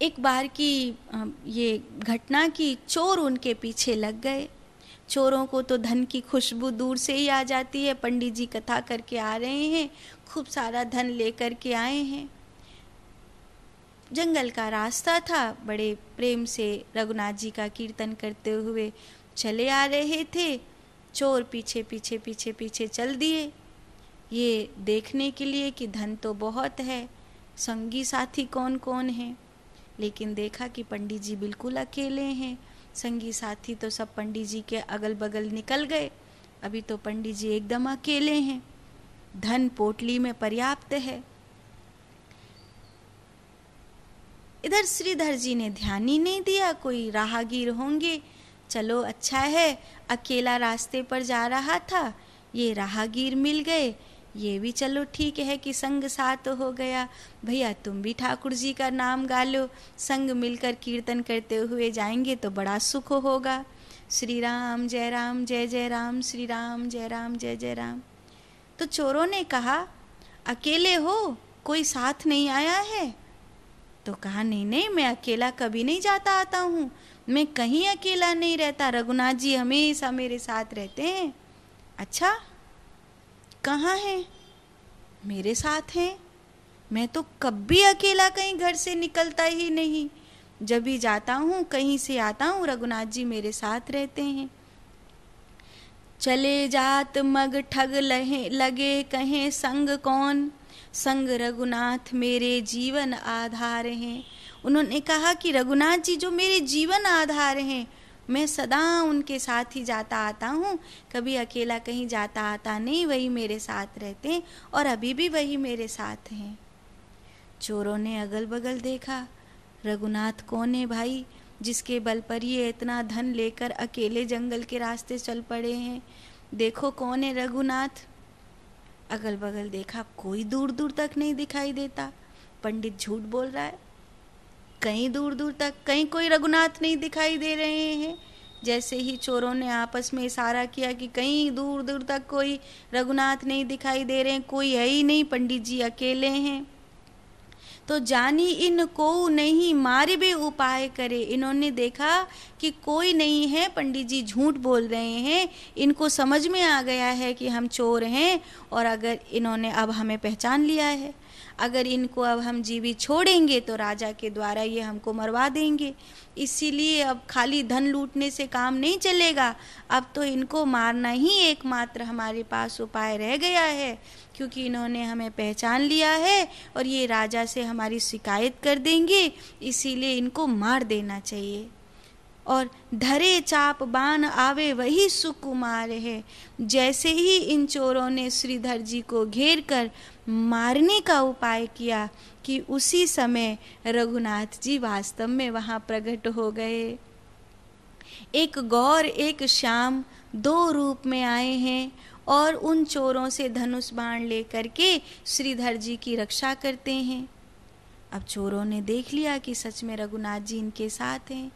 एक बार की ये घटना की, चोर उनके पीछे लग गए। चोरों को तो धन की खुशबू दूर से ही आ जाती है। पंडित जी कथा करके आ रहे हैं, खूब सारा धन लेकर के आए हैं। जंगल का रास्ता था, बड़े प्रेम से रघुनाथ जी का कीर्तन करते हुए चले आ रहे थे। चोर पीछे पीछे पीछे पीछे चल दिए, ये देखने के लिए कि धन तो बहुत है, संगी साथी कौन कौन है। लेकिन देखा कि पंडित जी बिल्कुल अकेले हैं। संगी साथी तो सब पंडित जी के अगल बगल निकल गए, अभी तो पंडित जी एकदम अकेले हैं। धन पोटली में पर्याप्त है। इधर श्रीधर जी ने ध्यान ही नहीं दिया, कोई राहगीर होंगे, चलो अच्छा है, अकेला रास्ते पर जा रहा था, ये राहगीर मिल गए, ये भी चलो ठीक है कि संग साथ हो गया। भैया तुम भी ठाकुर जी का नाम गा लो, संग मिलकर कीर्तन करते हुए जाएंगे तो बड़ा सुख होगा। श्री राम जय जय राम, श्री राम जय जय राम। तो चोरों ने कहा, अकेले हो, कोई साथ नहीं आया है? तो कहा, नहीं नहीं, मैं अकेला कभी नहीं जाता आता हूँ, मैं कहीं अकेला नहीं रहता, रघुनाथ जी हमेशा मेरे साथ रहते हैं। अच्छा, कहाँ हैं? मेरे साथ हैं, मैं तो कभी अकेला कहीं घर से निकलता ही नहीं, जब भी जाता हूँ कहीं से आता हूँ रघुनाथ जी मेरे साथ रहते हैं। चले जात मग ठग लगे कहें संग कौन, संग रघुनाथ मेरे जीवन आधार हैं। उन्होंने कहा कि रघुनाथ जी जो मेरे जीवन आधार हैं, मैं सदा उनके साथ ही जाता आता हूँ, कभी अकेला कहीं जाता आता नहीं, वही मेरे साथ रहते हैं और अभी भी वही मेरे साथ हैं। चोरों ने अगल बगल देखा, रघुनाथ कौन है भाई, जिसके बल पर ये इतना धन लेकर अकेले जंगल के रास्ते चल पड़े हैं, देखो कौन है रघुनाथ। अगल बगल देखा, कोई दूर दूर तक नहीं दिखाई देता। पंडित झूठ बोल रहा है, कहीं दूर दूर तक कहीं कोई रघुनाथ नहीं दिखाई दे रहे हैं। जैसे ही चोरों ने आपस में इशारा किया कि कहीं दूर दूर तक कोई रघुनाथ नहीं दिखाई दे रहे हैं, कोई है ही नहीं, पंडित जी अकेले हैं। तो जानी इन को नहीं मारे बे उपाय करे। इन्होंने देखा कि कोई नहीं है, पंडित जी झूठ बोल रहे हैं, इनको समझ में आ गया है कि हम चोर हैं और अगर इन्होंने अब हमें पहचान लिया है, अगर इनको अब हम जीवित छोड़ेंगे तो राजा के द्वारा ये हमको मरवा देंगे, इसीलिए अब खाली धन लूटने से काम नहीं चलेगा, अब तो इनको मारना ही एकमात्र हमारे पास उपाय रह गया है, क्योंकि इन्होंने हमें पहचान लिया है और ये राजा से हमारी शिकायत कर देंगे, इसीलिए इनको मार देना चाहिए। और धरे चाप बाण आवे वही सुकुमार है। जैसे ही इन चोरों ने श्रीधर जी को घेर कर मारने का उपाय किया कि उसी समय रघुनाथ जी वास्तव में वहाँ प्रकट हो गए। एक गौर एक श्याम दो रूप में आए हैं और उन चोरों से धनुष बाण लेकर के श्रीधर जी की रक्षा करते हैं। अब चोरों ने देख लिया कि सच में रघुनाथ जी इनके साथ हैं,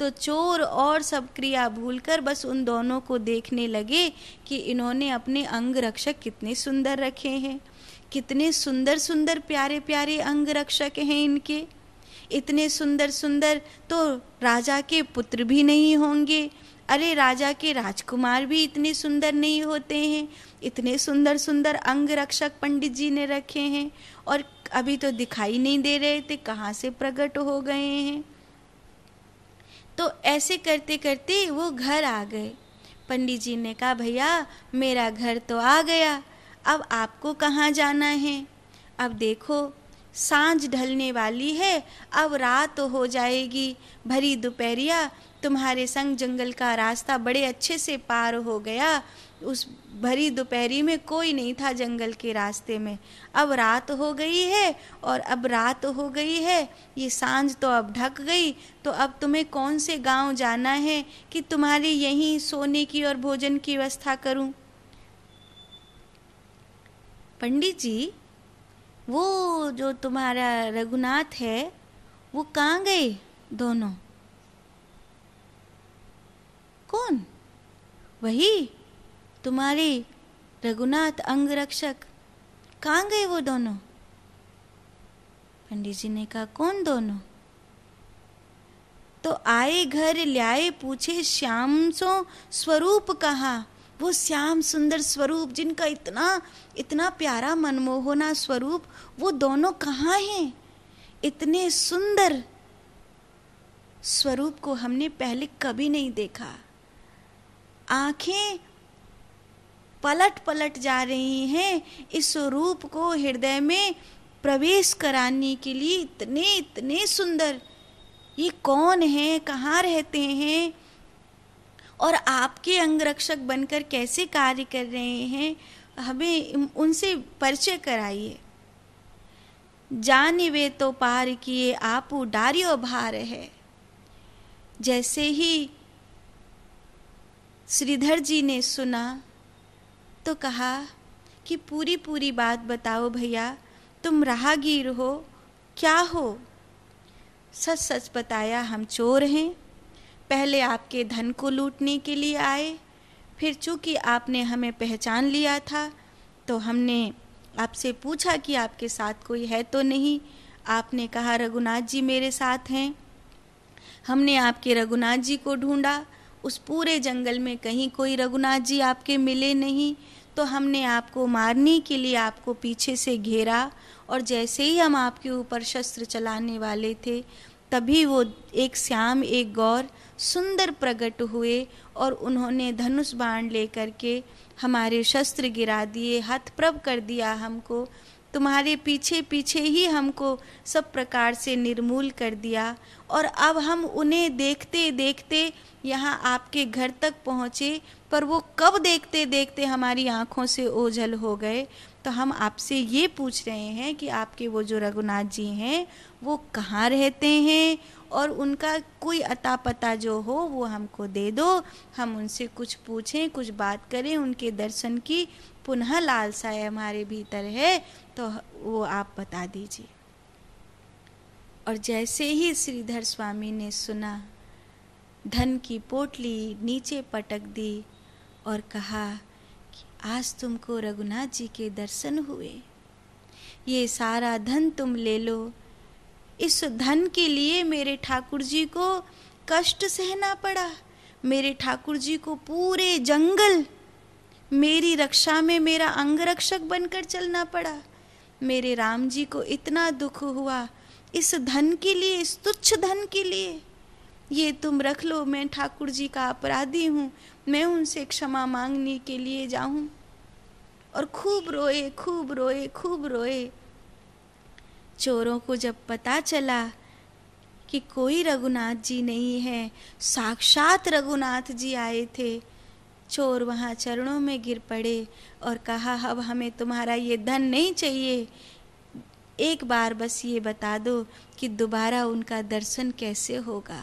तो चोर और सब क्रिया भूलकर बस उन दोनों को देखने लगे कि इन्होंने अपने अंग रक्षक कितने सुंदर रखे हैं, कितने सुंदर सुंदर प्यारे प्यारे अंग रक्षक हैं इनके, इतने सुंदर सुंदर तो राजा के पुत्र भी नहीं होंगे, अरे राजा के राजकुमार भी इतने सुंदर नहीं होते हैं, इतने सुंदर सुंदर अंग रक्षक पंडित जी ने रखे हैं और अभी तो दिखाई नहीं दे रहे थे, कहाँ से प्रकट हो गए हैं। तो ऐसे करते करते वो घर आ गए। पंडित जी ने कहा, भैया मेरा घर तो आ गया, अब आपको कहाँ जाना है? अब देखो सांझ ढलने वाली है, अब रात हो जाएगी, भरी दोपहरिया तुम्हारे संग जंगल का रास्ता बड़े अच्छे से पार हो गया, उस भरी दोपहरी में कोई नहीं था जंगल के रास्ते में, अब रात हो गई है और अब रात हो गई है, ये सांझ तो अब ढक गई, तो अब तुम्हें कौन से गांव जाना है कि तुम्हारे यहीं सोने की और भोजन की व्यवस्था करूं? पंडित जी, वो जो तुम्हारा रघुनाथ है वो कहाँ गए दोनों? कौन? वही तुम्हारे रघुनाथ अंग रक्षक, कहाँ गए वो दोनों? पंडित जी ने कहा, कौन दोनों? तो आए घर ल्याए पूछे श्याम सो स्वरूप कहाँ। वो श्याम सुंदर स्वरूप जिनका इतना इतना प्यारा मनमोहना स्वरूप, वो दोनों कहाँ हैं? इतने सुंदर स्वरूप को हमने पहले कभी नहीं देखा। आंखें पलट पलट जा रही हैं इस रूप को हृदय में प्रवेश कराने के लिए। इतने इतने सुंदर, ये कौन है, कहाँ रहते हैं और आपके अंगरक्षक बनकर कैसे कार्य कर रहे हैं, हमें उनसे परिचय कराइए। जाने वे तो पार किए आपू डारियो भार है। जैसे ही श्रीधर जी ने सुना तो कहा कि पूरी पूरी बात बताओ भैया, तुम राहगीर हो, क्या हो? सच सच बताया, हम चोर हैं, पहले आपके धन को लूटने के लिए आए, फिर चूंकि आपने हमें पहचान लिया था तो हमने आपसे पूछा कि आपके साथ कोई है तो नहीं। आपने कहा रघुनाथ जी मेरे साथ हैं। हमने आपके रघुनाथ जी को ढूंढा, उस पूरे जंगल में कहीं कोई रघुनाथ जी आपके मिले नहीं, तो हमने आपको मारने के लिए आपको पीछे से घेरा, और जैसे ही हम आपके ऊपर शस्त्र चलाने वाले थे तभी वो एक श्याम एक गौर सुंदर प्रकट हुए और उन्होंने धनुष बाण लेकर के हमारे शस्त्र गिरा दिए, हतप्रभ कर दिया हमको। तुम्हारे पीछे पीछे ही हमको सब प्रकार से निर्मूल कर दिया। और अब हम उन्हें देखते देखते यहाँ आपके घर तक पहुँचे, पर वो कब देखते देखते हमारी आँखों से ओझल हो गए। तो हम आपसे ये पूछ रहे हैं कि आपके वो जो रघुनाथ जी हैं वो कहाँ रहते हैं, और उनका कोई अता पता जो हो वो हमको दे दो, हम उनसे कुछ पूछें, कुछ बात करें, उनके दर्शन की पुनः लालसा हमारे भीतर है, तो वो आप बता दीजिए। और जैसे ही श्रीधर स्वामी ने सुना, धन की पोटली नीचे पटक दी और कहा कि आज तुमको रघुनाथ जी के दर्शन हुए, ये सारा धन तुम ले लो। इस धन के लिए मेरे ठाकुर जी को कष्ट सहना पड़ा, मेरे ठाकुर जी को पूरे जंगल मेरी रक्षा में मेरा अंगरक्षक बनकर चलना पड़ा, मेरे राम जी को इतना दुख हुआ इस धन के लिए, इस तुच्छ धन के लिए। ये तुम रख लो, मैं ठाकुर जी का अपराधी हूँ, मैं उनसे क्षमा मांगने के लिए जाऊँ। और खूब रोए खूब रोए खूब रोए। चोरों को जब पता चला कि कोई रघुनाथ जी नहीं है, साक्षात रघुनाथ जी आए थे, चोर वहाँ चरणों में गिर पड़े और कहा अब हमें तुम्हारा ये धन नहीं चाहिए, एक बार बस ये बता दो कि दोबारा उनका दर्शन कैसे होगा,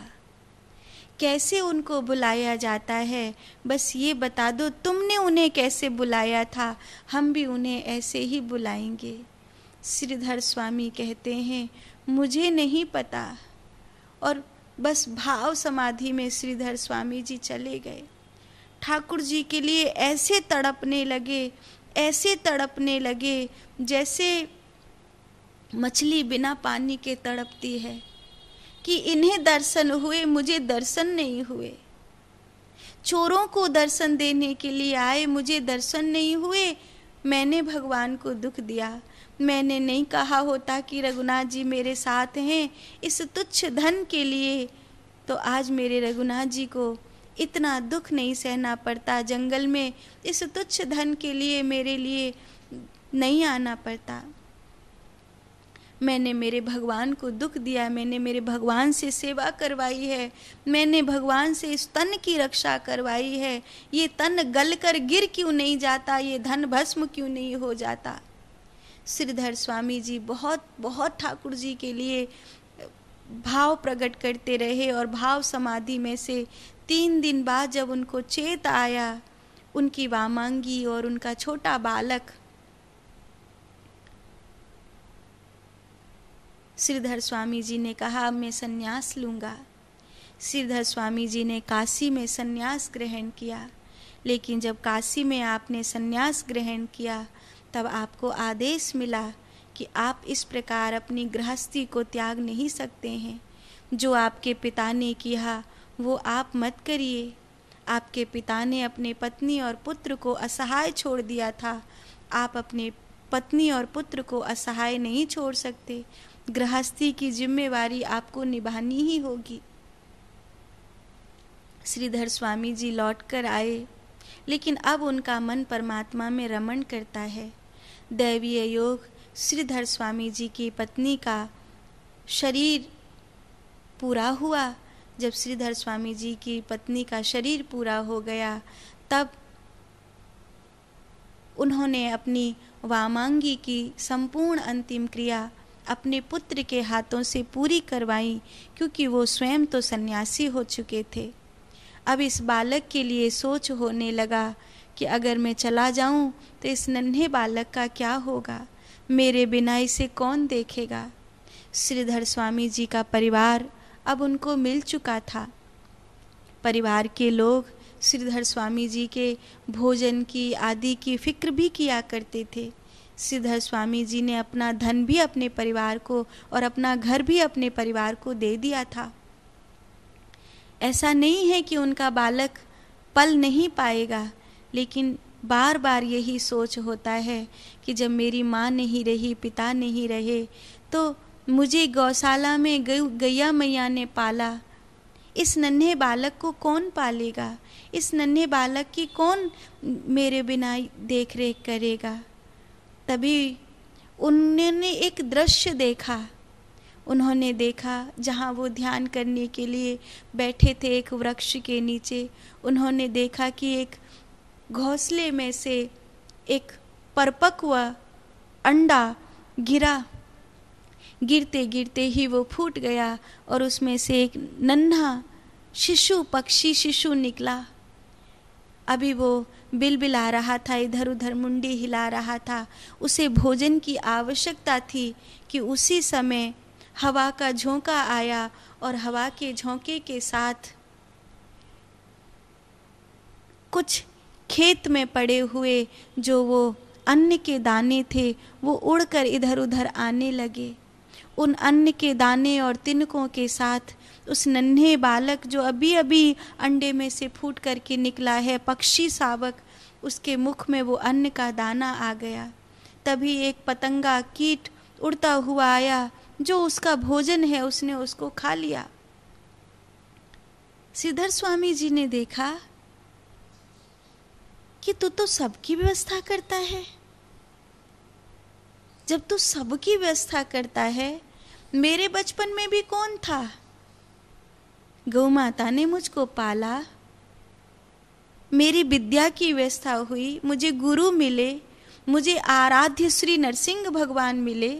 कैसे उनको बुलाया जाता है, बस ये बता दो। तुमने उन्हें कैसे बुलाया था, हम भी उन्हें ऐसे ही बुलाएंगे। श्रीधर स्वामी कहते हैं मुझे नहीं पता, और बस भाव समाधि में श्रीधर स्वामी जी चले गए। ठाकुर जी के लिए ऐसे तड़पने लगे, ऐसे तड़पने लगे जैसे मछली बिना पानी के तड़पती है, कि इन्हें दर्शन हुए, मुझे दर्शन नहीं हुए। चोरों को दर्शन देने के लिए आए, मुझे दर्शन नहीं हुए। मैंने भगवान को दुख दिया, मैंने नहीं कहा होता कि रघुनाथ जी मेरे साथ हैं इस तुच्छ धन के लिए, तो आज मेरे रघुनाथ जी को इतना दुख नहीं सहना पड़ता, जंगल में इस तुच्छ धन के लिए मेरे लिए नहीं आना पड़ता। मैंने मेरे भगवान को दुख दिया, मैंने मेरे भगवान से सेवा करवाई है, मैंने भगवान से इस तन की रक्षा करवाई है। ये तन गलकर गिर क्यों नहीं जाता, ये धन भस्म क्यों नहीं हो जाता। श्रीधर स्वामी जी बहुत बहुत ठाकुर जी के लिए भाव प्रकट करते रहे, और भाव समाधि में से 3 दिन बाद जब उनको चेत आया, उनकी वामांगी और उनका छोटा बालक श्रीधर स्वामी जी ने कहा अब मैं संन्यास लूँगा। श्रीधर स्वामी जी ने काशी में संन्यास ग्रहण किया, लेकिन जब काशी में आपने संन्यास ग्रहण किया तब आपको आदेश मिला कि आप इस प्रकार अपनी गृहस्थी को त्याग नहीं सकते हैं। जो आपके पिता ने किया वो आप मत करिए। आपके पिता ने अपने पत्नी और पुत्र को असहाय छोड़ दिया था, आप अपने पत्नी और पुत्र को असहाय नहीं छोड़ सकते। गृहस्थी की जिम्मेवारी आपको निभानी ही होगी। श्रीधर स्वामी जी लौट कर आए, लेकिन अब उनका मन परमात्मा में रमण करता है। दैवीय योग, श्रीधर स्वामी जी की पत्नी का शरीर पूरा हुआ। जब श्रीधर स्वामी जी की पत्नी का शरीर पूरा हो गया, तब उन्होंने अपनी वामांगी की संपूर्ण अंतिम क्रिया अपने पुत्र के हाथों से पूरी करवाई, क्योंकि वो स्वयं तो सन्यासी हो चुके थे। अब इस बालक के लिए सोच होने लगा कि अगर मैं चला जाऊं तो इस नन्हे बालक का क्या होगा, मेरे बिना इसे कौन देखेगा। श्रीधर स्वामी जी का परिवार अब उनको मिल चुका था। परिवार के लोग श्रीधर स्वामी जी के भोजन की आदि की फिक्र भी किया करते थे। श्रीधर स्वामी जी ने अपना धन भी अपने परिवार को और अपना घर भी अपने परिवार को दे दिया था। ऐसा नहीं है कि उनका बालक पल नहीं पाएगा, लेकिन बार बार यही सोच होता है कि जब मेरी माँ नहीं रही, पिता नहीं रहे, तो मुझे गौशाला में गैया मैया ने पाला, इस नन्हे बालक को कौन पालेगा, इस नन्हे बालक की कौन मेरे बिना देख रेख करेगा। तभी उन्होंने एक दृश्य देखा। उन्होंने देखा जहाँ वो ध्यान करने के लिए बैठे थे एक वृक्ष के नीचे, उन्होंने देखा कि एक घोंसले में से एक परिपक्व अंडा गिरा। गिरते गिरते ही वो फूट गया और उसमें से एक नन्हा शिशु, पक्षी शिशु निकला। अभी वो बिलबिला रहा था, इधर उधर मुंडी हिला रहा था। उसे भोजन की आवश्यकता थी कि उसी समय हवा का झोंका आया और हवा के झोंके के साथ कुछ खेत में पड़े हुए जो वो अन्न के दाने थे वो उड़कर इधर उधर आने लगे। उन अन्न के दाने और तिनकों के साथ उस नन्हे बालक जो अभी अभी अंडे में से फूट करके निकला है, पक्षी शावक, उसके मुख में वो अन्न का दाना आ गया। तभी एक पतंगा, कीट उड़ता हुआ आया, जो उसका भोजन है उसने उसको खा लिया। श्रीधर स्वामी जी ने देखा कि तू तो सबकी व्यवस्था करता है। जब तू सबकी व्यवस्था करता है, मेरे बचपन में भी कौन था? गौ माता ने मुझको पाला, मेरी विद्या की व्यवस्था हुई, मुझे गुरु मिले, मुझे आराध्य श्री नरसिंह भगवान मिले।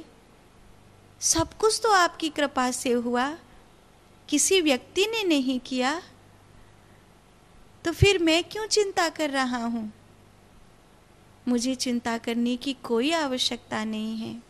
सब कुछ तो आपकी कृपा से हुआ, किसी व्यक्ति ने नहीं किया। तो फिर मैं क्यों चिंता कर रहा हूँ? मुझे चिंता करने की कोई आवश्यकता नहीं है।